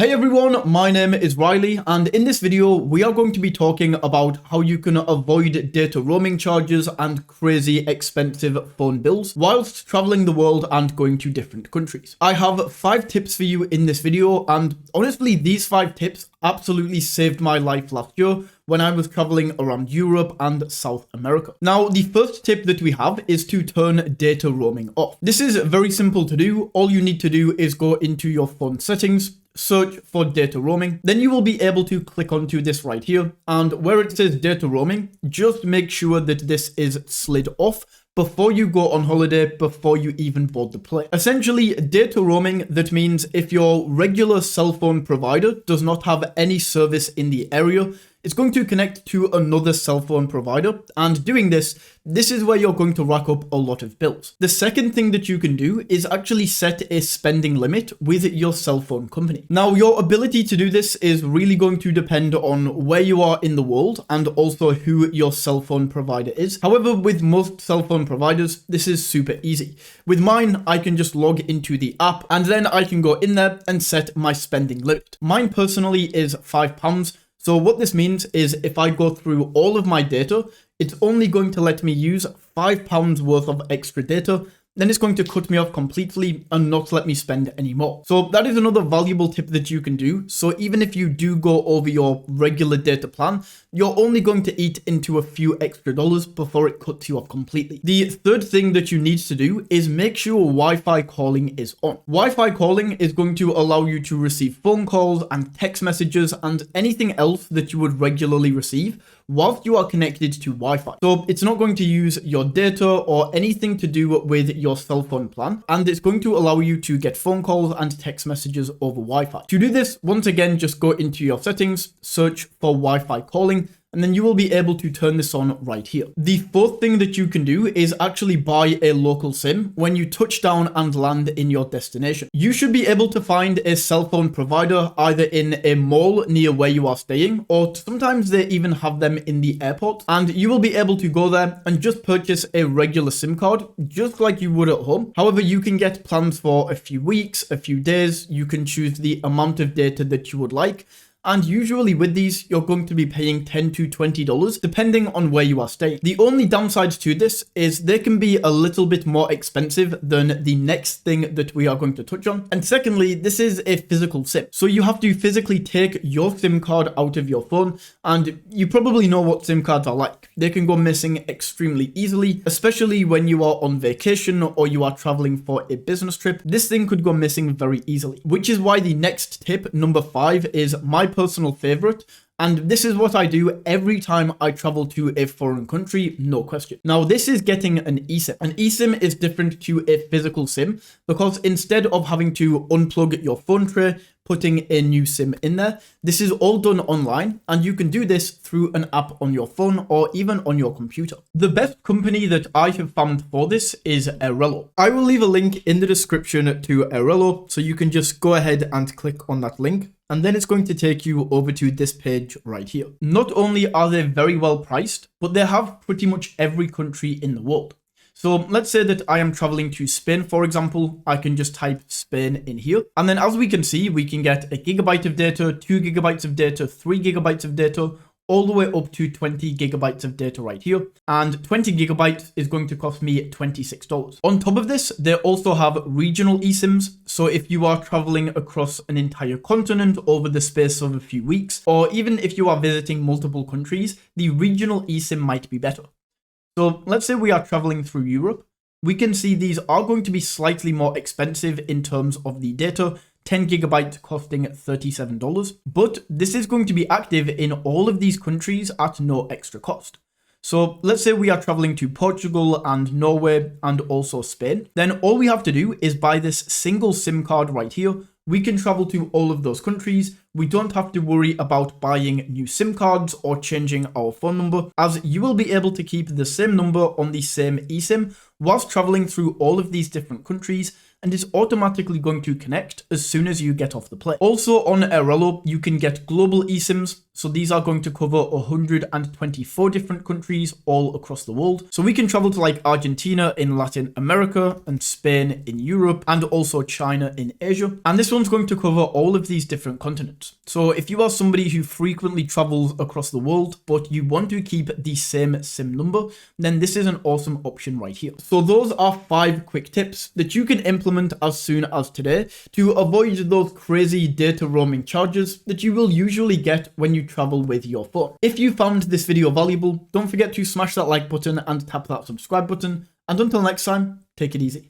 Hey everyone, my name is Riley, and in this video we are going to be talking about how you can avoid data roaming charges and crazy expensive phone bills whilst traveling the world and going to different countries. I have 5 tips for you in this video, and honestly these 5 tips absolutely saved my life last year when I was traveling around Europe and South America. Now, the first tip that we have is to turn data roaming off. This is very simple to do. All you need to do is go into your phone settings, search for data roaming, then you will be able to click onto this right here, and where it says data roaming, just make sure that this is slid off before you go on holiday, before you even board the plane. Essentially, data roaming, that means if your regular cell phone provider does not have any service in the area, it's going to connect to another cell phone provider, and doing this is where you're going to rack up a lot of bills. The second thing that you can do is actually set a spending limit with your cell phone company. Now, your ability to do this is really going to depend on where you are in the world and also who your cell phone provider is. However, with most cell phone providers, this is super easy. With mine, I can just log into the app and then I can go in there and set my spending limit. Mine personally is £5. So what this means is if I go through all of my data, it's only going to let me use £5 worth of extra data. Then it's going to cut me off completely and not let me spend any more. So that is another valuable tip that you can do. So even if you do go over your regular data plan, you're only going to eat into a few extra dollars before it cuts you off completely. The third thing that you need to do is make sure Wi-Fi calling is on. Wi-Fi calling is going to allow you to receive phone calls and text messages and anything else that you would regularly receive whilst you are connected to Wi-Fi. So it's not going to use your data or anything to do with your cell phone plan, and it's going to allow you to get phone calls and text messages over Wi-Fi. To do this, once again, just go into your settings, search for Wi-Fi calling, and then you will be able to turn this on right here. The fourth thing that you can do is actually buy a local SIM when you touch down and land in your destination. You should be able to find a cell phone provider either in a mall near where you are staying, or sometimes they even have them in the airport, and you will be able to go there and just purchase a regular SIM card, just like you would at home. However, you can get plans for a few weeks, a few days. You can choose the amount of data that you would like. And usually with these, you're going to be paying $10 to $20 depending on where you are staying. The only downside to this is they can be a little bit more expensive than the next thing that we are going to touch on. And secondly, this is a physical SIM. So you have to physically take your SIM card out of your phone, and you probably know what SIM cards are like. They can go missing extremely easily, especially when you are on vacation or you are traveling for a business trip. This thing could go missing very easily, which is why the next tip, number 5, is my personal favorite, and this is what I do every time I travel to a foreign country, no question. Now, this is getting an eSIM. An eSIM is different to a physical SIM because instead of having to unplug your phone tray, putting a new SIM in there, this is all done online, and you can do this through an app on your phone or even on your computer. The best company that I have found for this is Airelo. I will leave a link in the description to Airelo, so you can just go ahead and click on that link, and then it's going to take you over to this page right here. Not only are they very well priced, but they have pretty much every country in the world. So let's say that I am traveling to Spain, for example. I can just type Spain in here. And then as we can see, we can get 1 gigabyte of data, 2 gigabytes of data, 3 gigabytes of data, all the way up to 20 gigabytes of data right here. And 20 gigabytes is going to cost me $26. On top of this, they also have regional eSIMs. So if you are traveling across an entire continent over the space of a few weeks, or even if you are visiting multiple countries, the regional eSIM might be better. So let's say we are traveling through Europe. We can see these are going to be slightly more expensive in terms of the data, 10 gigabytes costing $37, but this is going to be active in all of these countries at no extra cost. So let's say we are traveling to Portugal and Norway and also Spain. Then all we have to do is buy this single SIM card right here. We can travel to all of those countries. We don't have to worry about buying new SIM cards or changing our phone number, as you will be able to keep the same number on the same eSIM whilst traveling through all of these different countries, and is automatically going to connect as soon as you get off the plane. Also on Airelo, you can get global eSIMs. So these are going to cover 124 different countries all across the world. So we can travel to like Argentina in Latin America and Spain in Europe and also China in Asia. And this one's going to cover all of these different continents. So if you are somebody who frequently travels across the world, but you want to keep the same SIM number, then this is an awesome option right here. So those are 5 quick tips that you can implement as soon as today to avoid those crazy data roaming charges that you will usually get when you travel with your phone. If you found this video valuable, don't forget to smash that like button and tap that subscribe button. And until next time, take it easy.